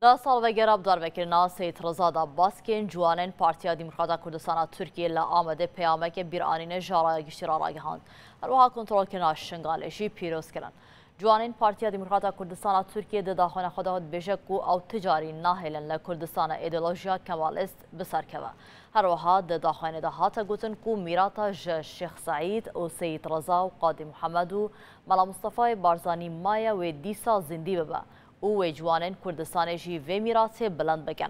دا سالوگر ابدار بکرنا سید رضا دا باسکین جوانین پارتیا دموکراتا کردستان ترکیه لآمده پیامک بیرانین جارای گشتر آراگهاند روها کنترل کنا شنگالشی پیروز کرن جوانین پارتیا دموکراتا کردستان ترکیه داخل خودهات بجک او تجاری ناهلن لکردستان ایدئولوژیا کمالیست بسر کوا هر وها داخل هاتا گوتن کو میراتا شیخ سعید او سید رضا و قاضی محمد و ملا مصطفی بارزانی مایا و دیسا زندی ببا او جوانین کردستان جی و میراث بلند بکن.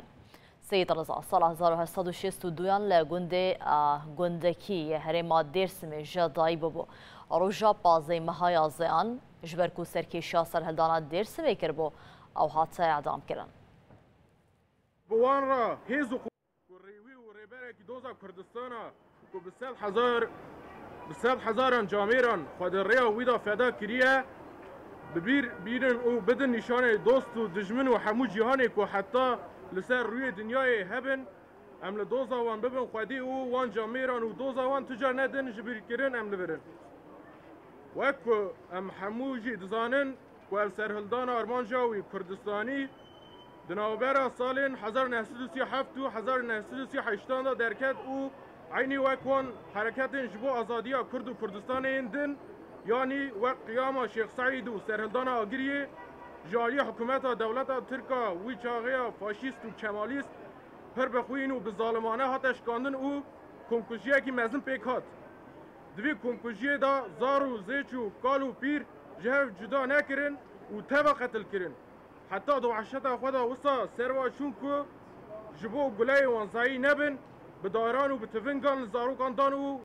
سید رضا سال 1862 لگندکی هرما درسم جدایی ببو. روجا پازه مهای زیان جبرکو سرکیشا سرهلدانا درسم کربو او حادثه اعدام کرن. بوان را هیزو قریوی و ریبره که دوزا کردستانا که بسیار هزاران جامعران خود ریا ویدا فدا کریه بیرن و بدن نشانه دوست و دجمن و همو جهانی که حتی لسر روی دنیای هبن ام لدوزا وان ببن خودی او وان جامعران و دوزا وان تجار ندن جبیر کرن ام لبرن وکو ام همو جی دزانن که ال سرهلدان آرمان جاوی کردستانی دناوبرا سالین 1937 و 1938 دا درکت او عینی وکوان حرکت جبو آزادی کرد و کردستان ایندن یعنی وقت قیام شیخ سعید و سرهلدان آگریه جاری حکومت دولت ترکا وی چاغه فاشیست و کمالیست پر بخوین و به ظالمانه هاتش کاندن او کنکوشیه که مزن پیک هات دوی کنکوشیه دا زار و زیچ و کال و پیر جهف جدا نکرن و تبا قتل کرن حتی دو عشتا خدا وسا سروا چون که جبو گلای وانزایی نبن به دایران و به تفنگان زاروکان دانو